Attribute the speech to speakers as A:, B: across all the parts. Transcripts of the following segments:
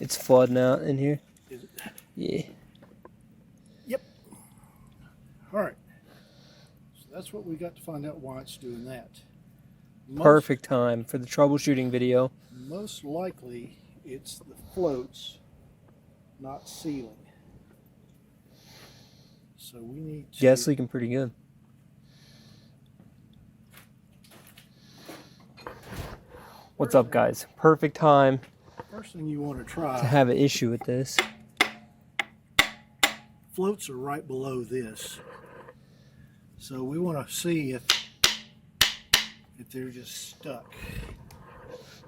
A: It's flooding out in here.
B: Is it?
A: Yeah.
B: Yep. All right. So that's what we got to find out why it's doing that.
A: Perfect time for the troubleshooting video.
B: Most likely, it's the floats not sealing. So we need to...
A: Gas leaking pretty good. What's up, guys? Perfect time
B: First thing you want to try...
A: to have an issue with this.
B: Floats are right below this. So we want to see if they're just stuck.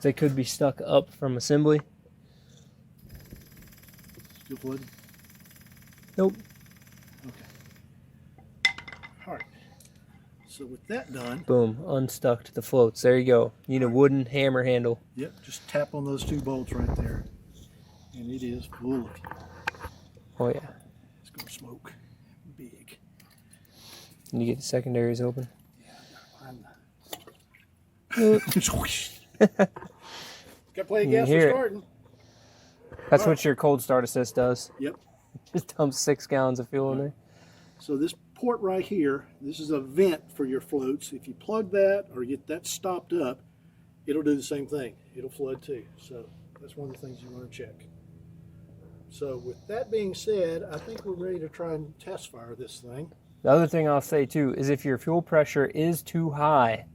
A: They could be stuck up from assembly.
B: Still flooding?
A: Nope.
B: Okay. All right. So with that done...
A: Boom. Unstuck the floats. There you go. You need a wooden hammer handle.
B: Yep. Just tap on those two bolts right there. And it is full of...
A: Oh, yeah.
B: It's going to smoke. Big.
A: Can you get the secondaries open?
B: Got plenty of gas for starting.
A: That's what your cold start assist does.
B: Yep.
A: Just dumps 6 gallons of fuel in there.
B: So this port right here, this is a vent for your floats. If you plug that or get that stopped up, it'll do the same thing. It'll flood too. So that's one of the things you want to check. So with that being said, I think we're ready to try and test fire this thing.
A: The other thing I'll say too is if your fuel pressure is too high,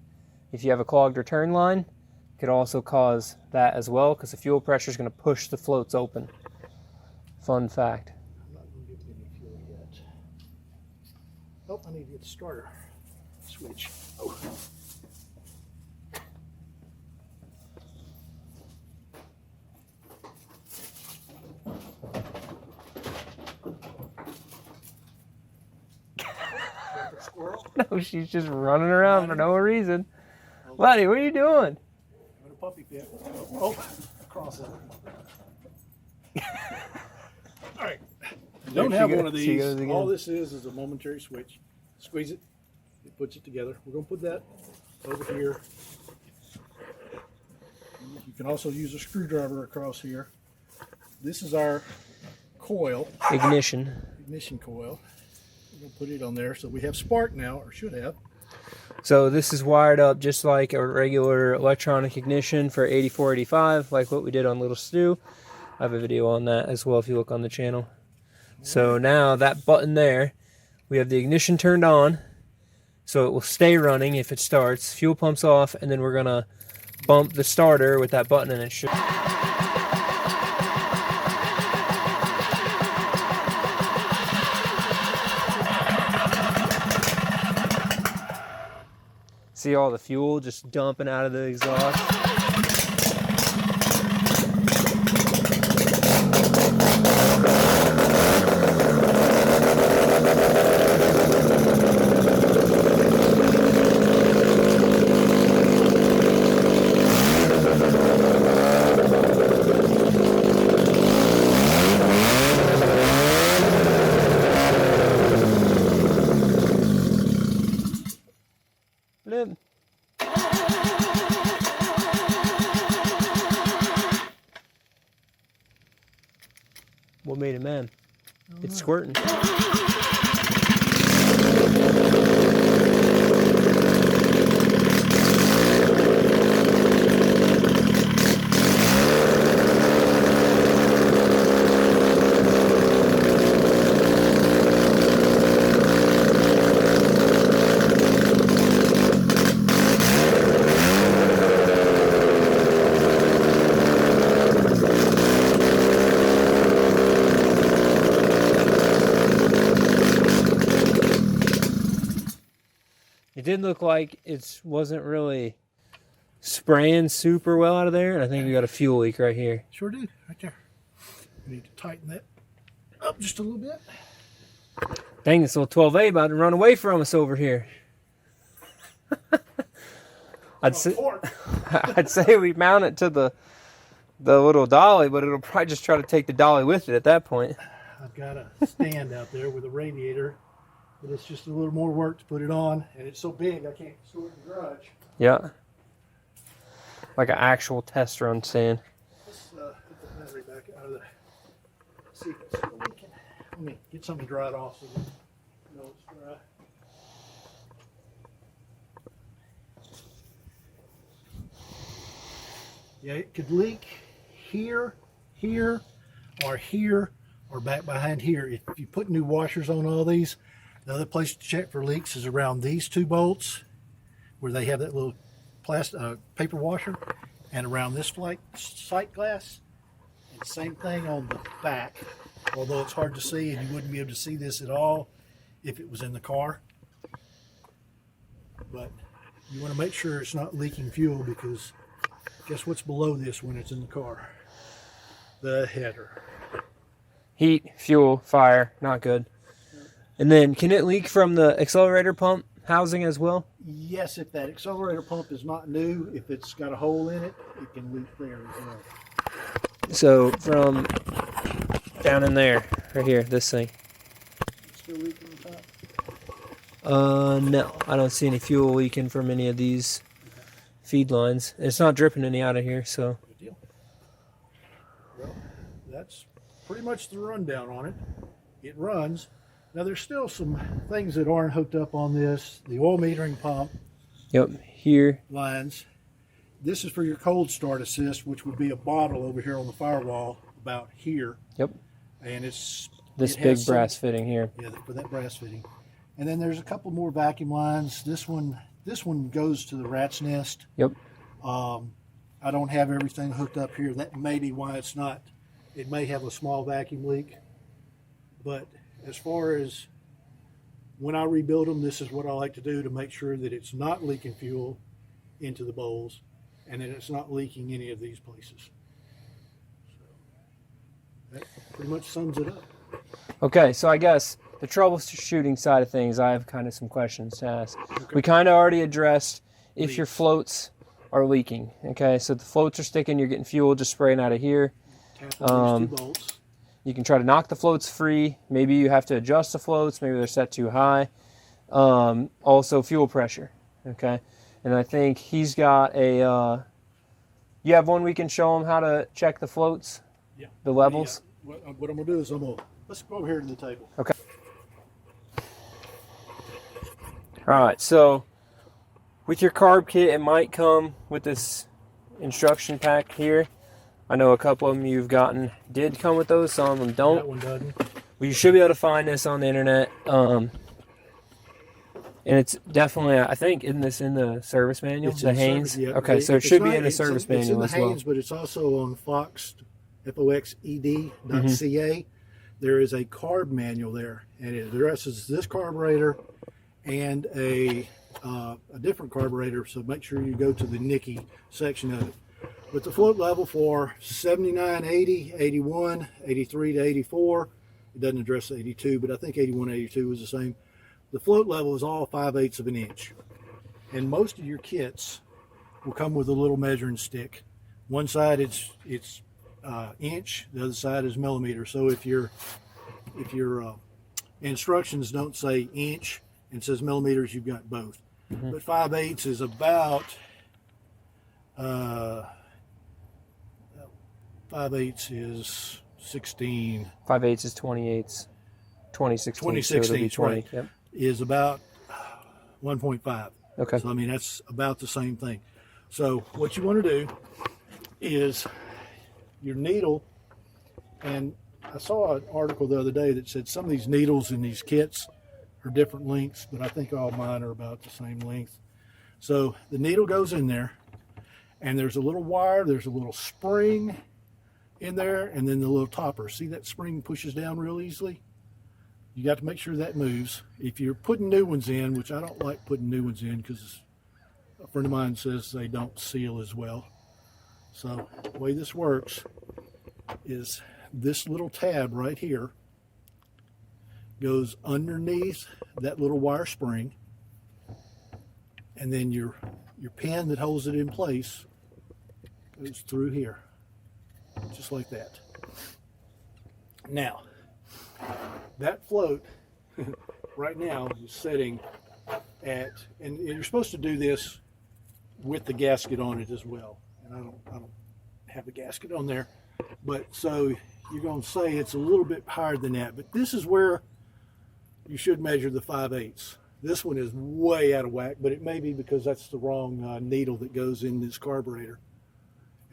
A: if you have a clogged return line, it could also cause that as well because the fuel pressure is going to push the floats open. Fun fact.
B: I'm not going to give it any fuel yet. Oh, I need to get the starter switch. Oh.
A: No, she's just running around for no reason. Buddy, what are you doing?
B: I'm in a puppy pit. Oh, cross it. All right. You don't have one of these. All this is a momentary switch. Squeeze it. It puts it together. We're going to put that over here. You can also use a screwdriver across here. This is our coil.
A: Ignition
B: Coil. We're going to put it on there. So we have spark now, or should have.
A: So this is wired up just like a regular electronic ignition for 8485, like what we did on Little Stew. I have a video on that as well if you look on the channel. So now that button there, we have the ignition turned on, so it will stay running if it starts. Fuel pumps off, and then we're gonna bump the starter with that button, and it should. See all the fuel just dumping out of the exhaust? What made it man? It's squirting. It did look like it wasn't really spraying super well out of there, and I think we got a fuel leak right here.
B: Sure do, right there. We need to tighten that up just a little bit.
A: Dang, this little 12A about to run away from us over here. I'd say we mount it to the little dolly, but it'll probably just try to take the dolly with it at that point.
B: I've got a stand out there with a radiator, but it's just a little more work to put it on, and it's so big I can't store it in the garage.
A: Yeah. Like an actual test run stand.
B: Let's put the battery back out of the. See if it's still leaking. Let me get something dried off so you know it's dry. Yeah, it could leak here, here, or back behind here. If you put new washers on all these, the other place to check for leaks is around these two bolts where they have that little plastic paper washer, and around this sight glass. And same thing on the back, although it's hard to see and you wouldn't be able to see this at all if it was in the car. But you want to make sure it's not leaking fuel, because guess what's below this when it's in the car? The header.
A: Heat, fuel, fire, not good. And then can it leak from the accelerator pump housing as well?
B: Yes, if that accelerator pump is not new, if it's got a hole in it, it can leak there as well.
A: So from down in there, right here, this thing.
B: It's still leaking on top?
A: No, I don't see any fuel leaking from any of these feed lines. It's not dripping any out of here, so.
B: Good deal. Well, that's pretty much the rundown on it. It runs. Now there's still some things that aren't hooked up on this. The oil metering pump.
A: Yep, here.
B: Lines. This is for your cold start assist, which would be a bottle over here on the firewall about here.
A: Yep.
B: And it's
A: this big brass fitting here.
B: Yeah, for that brass fitting. And then there's a couple more vacuum lines. This one goes to the rat's nest.
A: Yep.
B: I don't have everything hooked up here. That may be why it's not. It may have a small vacuum leak. But as far as when I rebuild them, this is what I like to do to make sure that it's not leaking fuel into the bowls, and that it's not leaking any of these places. So that pretty much sums it up.
A: Okay, so I guess the troubleshooting side of things, I have kind of some questions to ask.
B: Okay.
A: We kind of already addressed if your floats are leaking. Okay, so the floats are sticking, you're getting fuel just spraying out of here.
B: Tap on these two bolts.
A: You can try to knock the floats free. Maybe you have to adjust the floats. Maybe they're set too high. Also, fuel pressure. Okay, and I think he's got a. You have one we can show him how to check the floats.
B: Yeah.
A: The levels.
B: Yeah. What I'm gonna do is let's go over here to the table.
A: Okay. All right. So, with your carb kit, it might come with this instruction pack here. I know a couple of them you've gotten did come with those. Some of them don't.
B: That one doesn't.
A: Well, you should be able to find this on the internet. And it's definitely, I think, isn't this in the service manual?
B: It's
A: the
B: in
A: Haynes?
B: yeah.
A: Okay, so it should be in the service manual
B: as
A: as well.
B: Haynes, but it's also on Fox, foxed.ca. There is a carb manual there, and it addresses this carburetor and a different carburetor, so make sure you go to the Nikki section of it. But the float level for 79, 80, 81, 83 to 84, it doesn't address the 82, but I think 81, 82 is the same. The float level is all 5/8 of an inch. And most of your kits will come with a little measuring stick. One side it's inch, the other side is millimeter. So if your instructions don't say inch and says millimeters, you've got both. Mm-hmm. But 5/8 is about 5/8 is 16.
A: 5/8 is 28. 2016.
B: 2016,
A: so it'll be 20.
B: right.
A: Yep.
B: Is about 1.5.
A: Okay.
B: So I mean that's about the same thing. So what you want to do is your needle, and I saw an article the other day that said some of these needles in these kits are different lengths, but I think all mine are about the same length. So the needle goes in there, and there's a little wire, there's a little spring in there, and then the little topper. See that spring pushes down real easily? You got to make sure that moves. If you're putting new ones in, which I don't like putting new ones in because a friend of mine says they don't seal as well. So the way this works is this little tab right here goes underneath that little wire spring, and then your pin that holds it in place goes through here, just like that. Now, that float right now is sitting at, and you're supposed to do this with the gasket on it as well. And I don't have the gasket on there. But so you're going to say it's a little bit higher than that. But this is where you should measure the 5/8. This one is way out of whack, but it may be because that's the wrong needle that goes in this carburetor.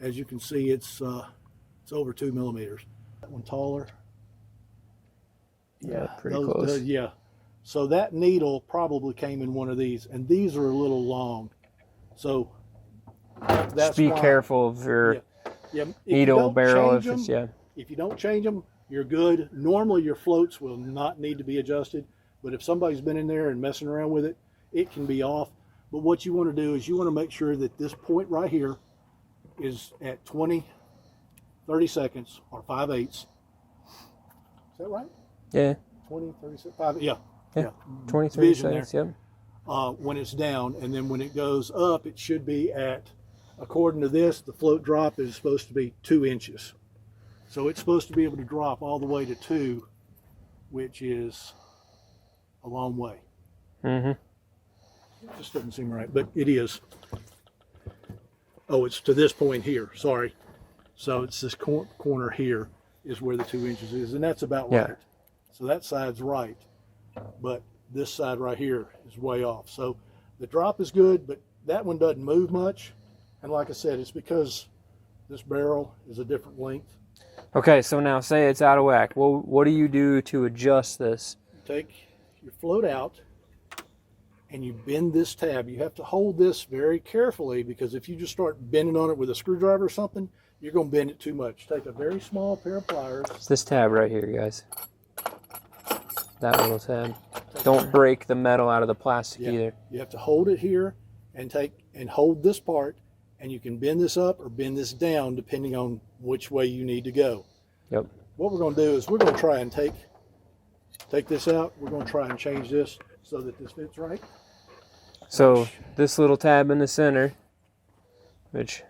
B: As you can see, it's over 2 millimeters. That one taller.
A: Yeah, pretty close.
B: Yeah. So that needle probably came in one of these, and these are a little long. So that's
A: just be careful of your needle barrel. If
B: you don't change them, you're good. Normally your floats will not need to be adjusted, but if somebody's been in there and messing around with it, it can be off. But what you want to do is you want to make sure that this point right here is at 20, 30 seconds or 5/8. Is that right?
A: Yeah.
B: 20, 30, 5, yeah.
A: 20, 30 seconds, yep.
B: When it's down, and then when it goes up, it should be at, according to this, the float drop is supposed to be 2 inches. So it's supposed to be able to drop all the way to 2, which is a long way.
A: Mm-hmm.
B: It just doesn't seem right, but it is. Oh, it's to this point here, sorry. So it's this corner here is where the 2 inches is, and that's about right. So that side's right, but this side right here is way off. So the drop is good, but that one doesn't move much. And like I said, it's because this barrel is a different length.
A: Okay, so now say it's out of whack. Well, what do you do to adjust this?
B: Take your float out and you bend this tab. You have to hold this very carefully, because if you just start bending on it with a screwdriver or something, you're going to bend it too much. Take a very small pair of pliers.
A: It's this tab right here, guys. That little tab. Don't break the metal out of the plastic either. You
B: have to hold it here and hold this part, and you can bend this up or bend this down depending on which way you need to go.
A: Yep.
B: What we're going to do is we're going to try and take this out. We're going to try and change this so that this fits right.
A: So this little tab in the center, which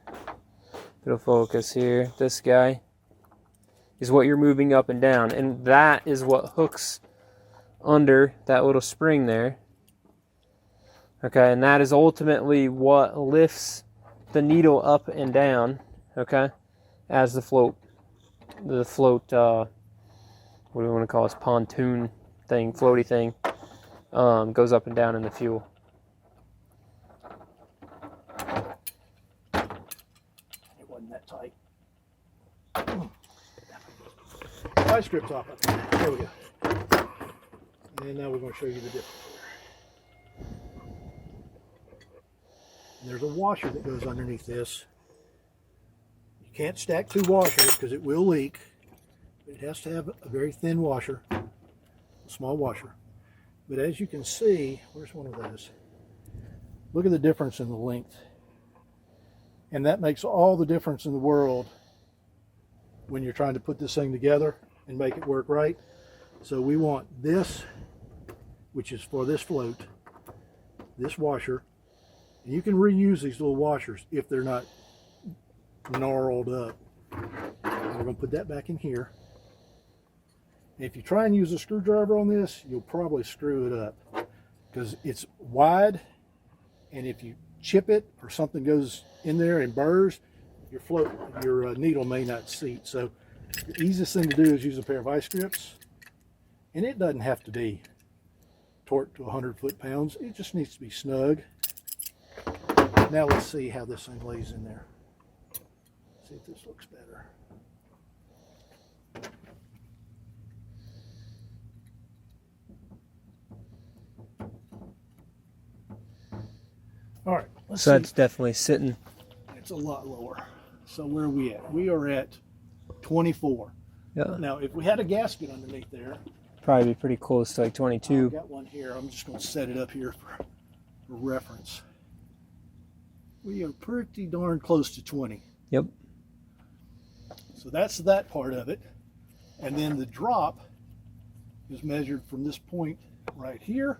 A: it'll focus here, this guy, is what you're moving up and down, and that is what hooks under that little spring there. Okay, and that is ultimately what lifts the needle up and down, okay, as the float, what do we want to call this, pontoon thing, floaty thing, goes up and down in the fuel.
B: It wasn't that tight. Vice strips off. There we go. And now we're going to show you the difference. There's a washer that goes underneath this. You can't stack 2 washers because it will leak. It has to have a very thin washer, a small washer. But as you can see, where's one of those? Look at the difference in the length. And that makes all the difference in the world when you're trying to put this thing together and make it work right. So we want this, which is for this float, this washer, and you can reuse these little washers if they're not gnarled up. And we're going to put that back in here. And if you try and use a screwdriver on this, you'll probably screw it up because it's wide, and if you chip it or something goes in there and burrs, your needle may not seat. So the easiest thing to do is use a pair of vice grips, and it doesn't have to be torqued to 100 foot-pounds. It just needs to be snug. Now let's see how this thing lays in there. See if this looks better. All right.
A: So that's definitely sitting.
B: It's a lot lower. So where are we at? We are at 24.
A: Yeah.
B: Now, if we had a gasket underneath there,
A: probably be pretty close to like 22.
B: I've got one here. I'm just going to set it up here for reference. We are pretty darn close to 20.
A: Yep.
B: So that's that part of it. And then the drop is measured from this point right here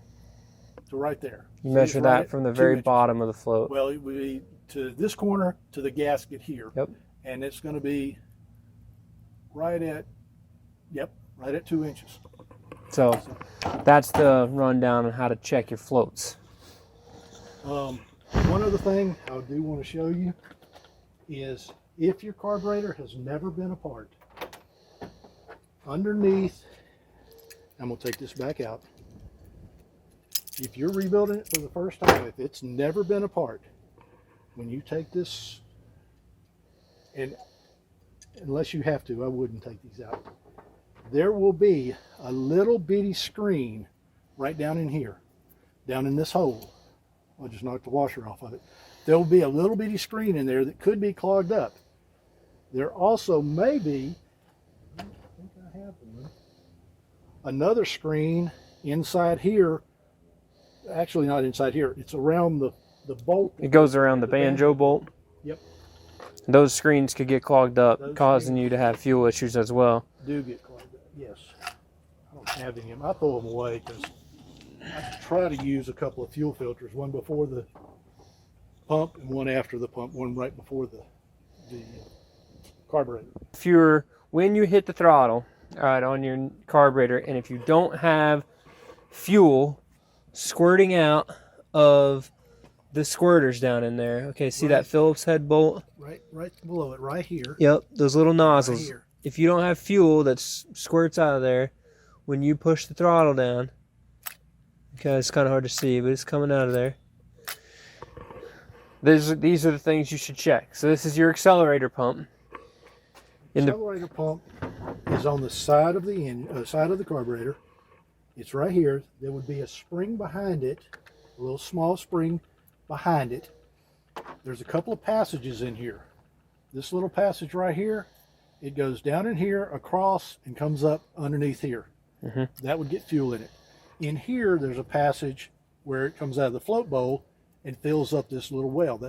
B: to right there.
A: You measure that from the very bottom of the float.
B: Well, it would be to this corner to the gasket here.
A: Yep.
B: And it's going to be right at 2 inches.
A: So that's the rundown on how to check your floats.
B: One other thing I do want to show you is If your carburetor has never been apart, underneath, I'm going to take this back out. If you're rebuilding it for the first time, if it's never been apart, when you take this, and unless you have to, I wouldn't take these out. There will be a little bitty screen right down in here, down in this hole. I'll just knock the washer off of it. There will be a little bitty screen in there that could be clogged up. There also may be, I think I have one, another screen inside here. Actually, not inside here. It's around the bolt.
A: It goes around the banjo bolt.
B: Yep.
A: Those screens could get clogged up, causing you to have fuel issues as well.
B: Do get clogged up, yes. I don't have any of them. I throw them away because I try to use a couple of fuel filters, one before the pump and one after the pump, one right before the carburetor.
A: If when you hit the throttle, all right, on your carburetor, and if you don't have fuel squirting out of the squirters down in there, okay, see that Phillips head bolt?
B: Right below it, right here.
A: Yep, those little nozzles.
B: Right here.
A: If you don't have fuel that squirts out of there, when you push the throttle down, okay, it's kind of hard to see, but it's coming out of there. These are the things you should check. So this is your accelerator pump.
B: Accelerator pump is on the side of the carburetor. It's right here. There would be a spring behind it, a little small spring behind it. There's a couple of passages in here. This little passage right here, it goes down in here, across, and comes up underneath here.
A: Mm-hmm.
B: That would get fuel in it. In here, there's a passage where it comes out of the float bowl and fills up this little well.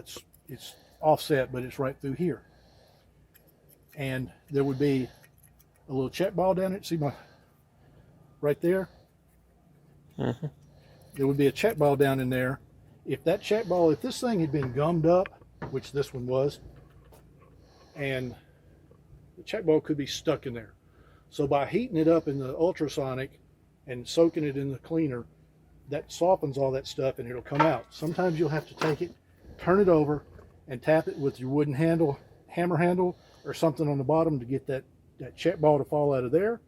B: It's offset, but it's right through here. And there would be a little check ball down it. See right there?
A: Mm-hmm.
B: There would be a check ball down in there. If this thing had been gummed up, which this one was, and the check ball could be stuck in there. So by heating it up in the ultrasonic and soaking it in the cleaner, that softens all that stuff and it'll come out. Sometimes you'll have to take it, turn it over, and tap it with your wooden hammer handle, or something on the bottom to get that check ball to fall out of there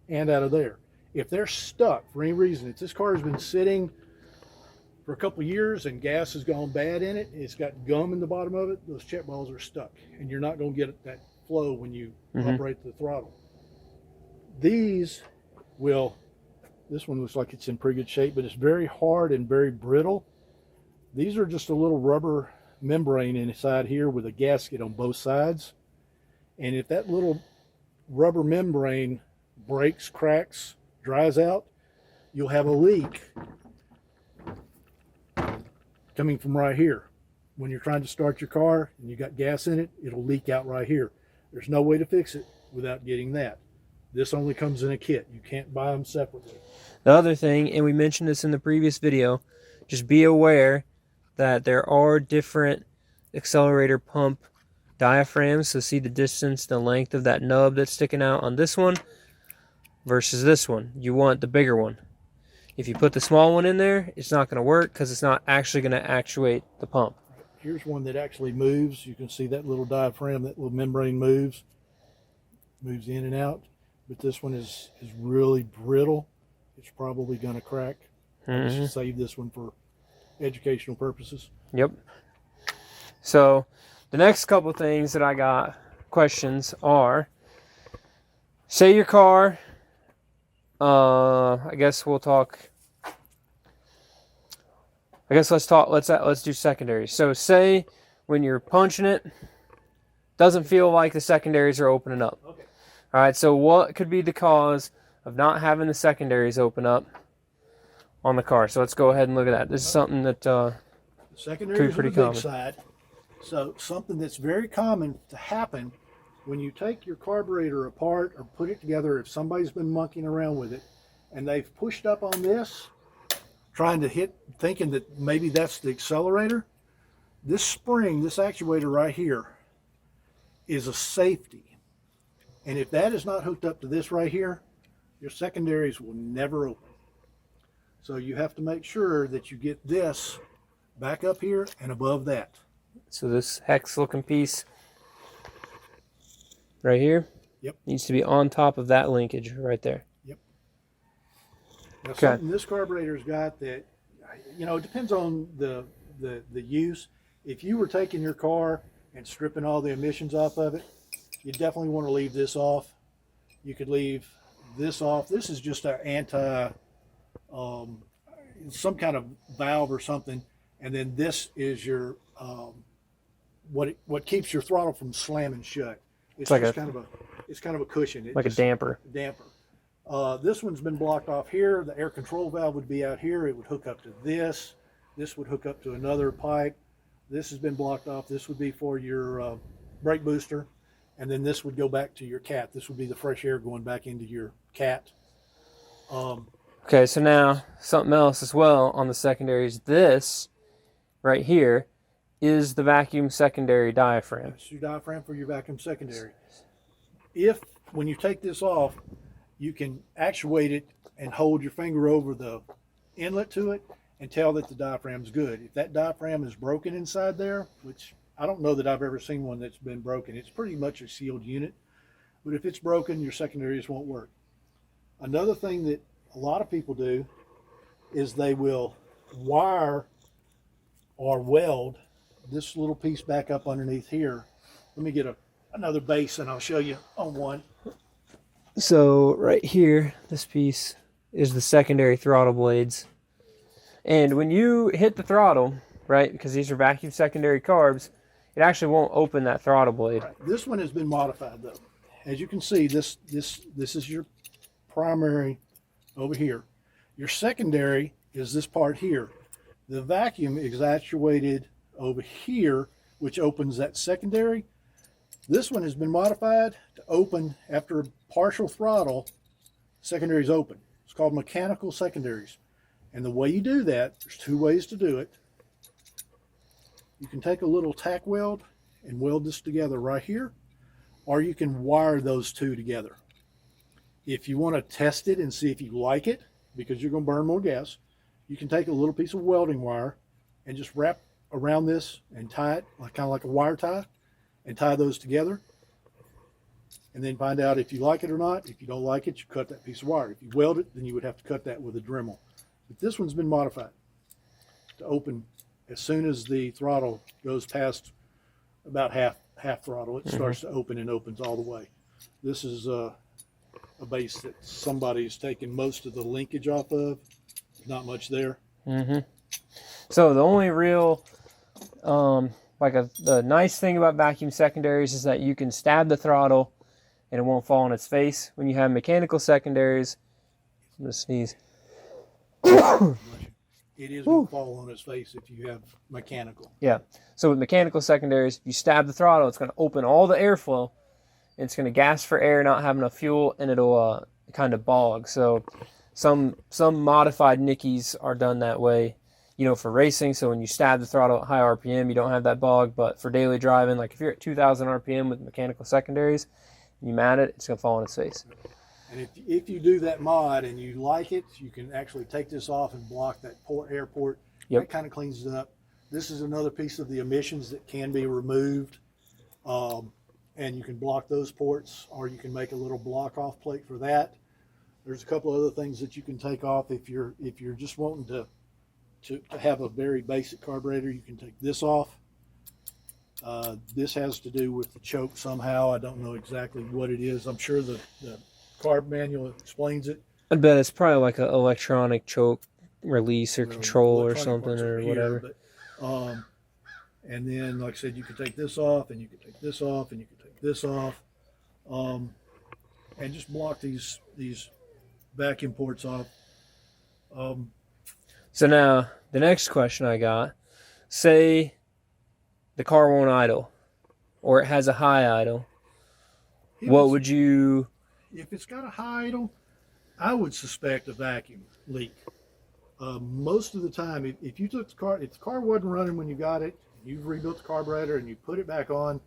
B: and out of there. If they're stuck for any reason, if this car has been sitting for a couple of years and gas has gone bad in it, it's got gum in the bottom of it, those check balls are stuck and you're not going to get that flow when you operate the throttle. This one looks like it's in pretty good shape, but it's very hard and very brittle. These are just a little rubber membrane inside here with a gasket on both sides. And if that little rubber membrane breaks, cracks, dries out, you'll have a leak coming from right here. When you're trying to start your car and you got gas in it, it'll leak out right here. There's no way to fix it without getting that. This only comes in a kit. You can't buy them separately.
A: The other thing, and we mentioned this in the previous video, just be aware that there are different accelerator pump diaphragms. So see the distance, the length of that nub that's sticking out on this one versus this one. You want the bigger one. If you put the small one in there, it's not going to work because it's not actually going to actuate the pump.
B: Here's one that actually moves. You can see that little diaphragm, that little membrane moves in and out. But this one is really brittle. It's probably going to crack. Let's just save this one for educational purposes.
A: Yep. So the next couple things that I got questions are, say your car, I guess let's do secondaries. So say when you're punching it, doesn't feel like the secondaries are opening up.
B: Okay.
A: All right, so what could be the cause of not having the secondaries open up on the car? So let's go ahead and look at that. This is something that
B: the secondaries
A: could be pretty
B: on the big
A: common.
B: side. So something that's very common to happen when you take your carburetor apart or put it together, if somebody's been monkeying around with it and they've pushed up on this, trying to hit, thinking that maybe that's the accelerator, this spring, this actuator right here is a safety. And if that is not hooked up to this right here, your secondaries will never open. So you have to make sure that you get this back up here and above that.
A: So this hex looking piece right here.
B: Yep.
A: Needs to be on top of that linkage right there.
B: Yep. Now,
A: Okay.
B: something this carburetor's got that, you know, it depends on the use. If you were taking your car and stripping all the emissions off of it, you definitely want to leave this off. You could leave this off. This is just an anti, some kind of valve or something, and then this is your what keeps your throttle from slamming shut. It's
A: like
B: just it's kind of a cushion.
A: Like a damper.
B: This one's been blocked off here. The air control valve would be out here. It would hook up to this. This would hook up to another pipe. This has been blocked off. This would be for your brake booster. And then this would go back to your cat. This would be the fresh air going back into your cat.
A: Okay, so now something else as well on the secondaries. This right here is the vacuum secondary diaphragm.
B: That's your diaphragm for your vacuum secondary. If, when you take this off, you can actuate it and hold your finger over the inlet to it and tell that the diaphragm's good. If that diaphragm is broken inside there, which I don't know that I've ever seen one that's been broken. It's pretty much a sealed unit. But if it's broken, your secondaries won't work. Another thing that a lot of people do is they will wire or weld this little piece back up underneath here. Let me get another base and I'll show you on one.
A: So right here, this piece is the secondary throttle blades. And when you hit the throttle, right, because these are vacuum secondary carbs, it actually won't open that throttle blade.
B: Right. This one has been modified though. As you can see, this is your primary over here. Your secondary is this part here. The vacuum is actuated over here, which opens that secondary. This one has been modified to open after a partial throttle. Secondaries open. It's called mechanical secondaries. And the way you do that, there's two ways to do it. You can take a little tack weld and weld this together right here, or you can wire those two together. If you want to test it and see if you like it, because you're going to burn more gas, you can take a little piece of welding wire and just wrap around this and tie it, kind of like a wire tie, and tie those together, and then find out if you like it or not. If you don't like it, you cut that piece of wire. If you weld it, then you would have to cut that with a Dremel. But this one's been modified to open as soon as the throttle goes past about half throttle. It starts to open and opens all the way. This is a base that somebody's taken most of the linkage off of. Not much there.
A: So the only real, the nice thing about vacuum secondaries is that you can stab the throttle and it won't fall on its face. When you have mechanical secondaries, I'm going to sneeze.
B: It is going to fall on its face if you have mechanical.
A: Yeah. So with mechanical secondaries, if you stab the throttle, it's going to open all the airflow. It's going to gas for air, not have enough fuel, and it'll kind of bog. So some modified Nickies are done that way, you know, for racing. So when you stab the throttle at high RPM, you don't have that bog. But for daily driving, like if you're at 2,000 RPM with mechanical secondaries, and you mat it, it's going to fall on its face.
B: And if you do that mod and you like it, you can actually take this off and block that air port.
A: Yep.
B: That kind of cleans it up. This is another piece of the emissions that can be removed. And you can block those ports, or you can make a little block off plate for that. There's a couple other things that you can take off if you're just wanting to have a very basic carburetor. You can take this off. This has to do with the choke somehow. I don't know exactly what it is. I'm sure the carb manual explains it.
A: I bet it's probably like an electronic choke release or control or something or whatever.
B: But, and then, like I said, you can take this off, and you can take this off, and you can take this off, and just block these vacuum ports off.
A: So now the next question I got: say the car won't idle, or it has a high idle. What would you?
B: If it's got a high idle, I would suspect a vacuum leak. Most of the time, if you took the car, if the car wasn't running when you got it, you've rebuilt the carburetor and you put it back on,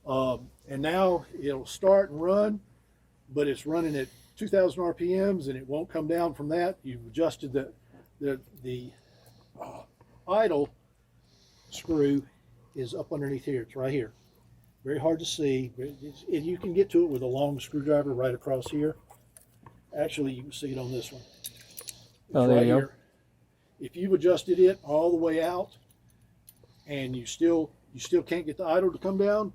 B: and now it'll start and run, but it's running at 2,000 RPMs and it won't come down from that. You've adjusted the idle screw is up underneath here. It's right here. Very hard to see. You can get to it with a long screwdriver right across here. Actually, you can see it on this one.
A: Oh, there you go.
B: If you've adjusted it all the way out and you still can't get the idle to come down,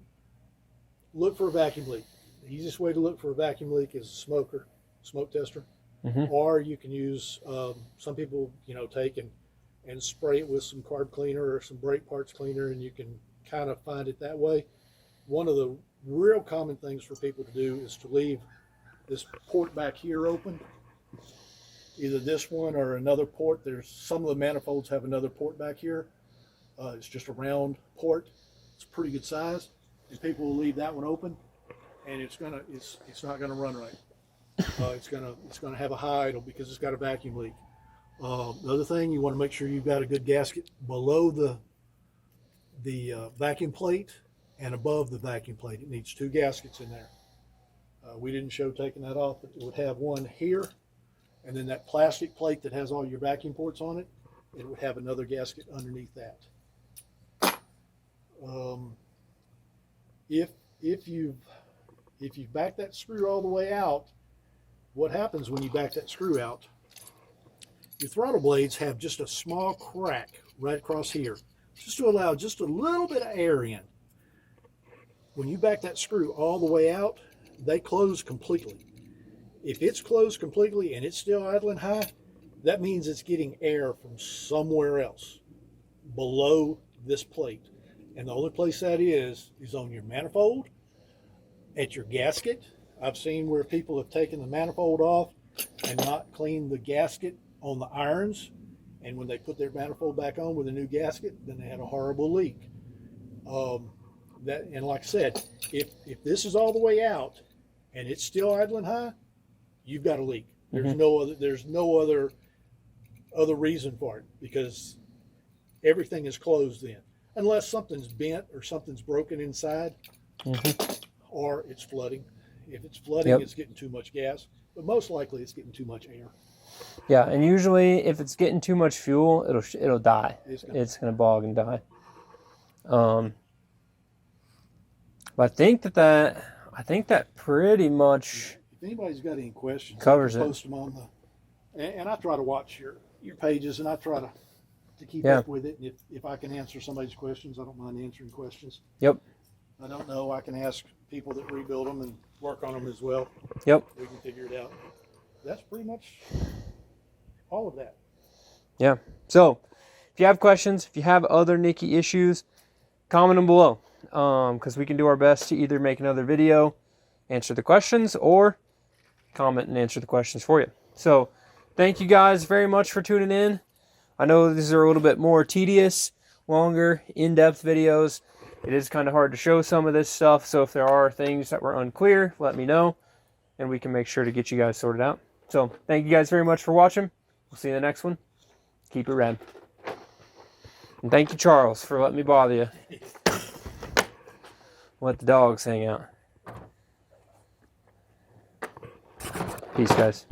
B: look for a vacuum leak. The easiest way to look for a vacuum leak is a smoke tester. Or you can use, some people, take and spray it with some carb cleaner or some brake parts cleaner, and you can kind of find it that way. One of the real common things for people to do is to leave this port back here open, either this one or another port. There's some of the manifolds have another port back here. It's just a round port. It's a pretty good size, and people will leave that one open, and it's not gonna run right. It's gonna have a high idle because it's got a vacuum leak. The other thing, you want to make sure you've got a good gasket below the vacuum plate and above the vacuum plate. It needs 2 gaskets in there. We didn't show taking that off, but it would have one here, and then that plastic plate that has all your vacuum ports on it, it would have another gasket underneath that. If you've backed that screw all the way out, what happens when you back that screw out? Your throttle blades have just a small crack right across here, just to allow just a little bit of air in. When you back that screw all the way out, they close completely. If it's closed completely and it's still idling high, that means it's getting air from somewhere else below this plate. And the only place that is on your manifold, at your gasket. I've seen where people have taken the manifold off and not cleaned the gasket on the irons, and when they put their manifold back on with a new gasket, then they had a horrible leak. And like I said, if this is all the way out and it's still idling high, you've got a leak. There's no other reason for it, because everything is closed then, unless something's bent or something's broken inside, or it's flooding. If it's flooding, it's getting too much gas, but most likely it's getting too much air.
A: Yeah, and usually if it's getting too much fuel, it'll die. It's gonna bog and die. But I think that pretty much.
B: If anybody's got any questions,
A: covers it.
B: Post them on and I try to watch your pages, and I try to keep up with it. And if I can answer somebody's questions, I don't mind answering questions.
A: Yep.
B: I don't know, I can ask people that rebuild them and work on them as well.
A: Yep.
B: We can figure it out. That's pretty much all of that.
A: Yeah. So, if you have questions, if you have other Nikki issues, comment them below. Because we can do our best to either make another video, answer the questions, or comment and answer the questions for you. So, thank you guys very much for tuning in. I know these are a little bit more tedious, longer, in-depth videos. It is kind of hard to show some of this stuff, so if there are things that were unclear, let me know, and we can make sure to get you guys sorted out. So, thank you guys very much for watching. We'll see you in the next one. Keep it rad. And thank you, Charles, for letting me bother you. Let the dogs hang out. Peace, guys.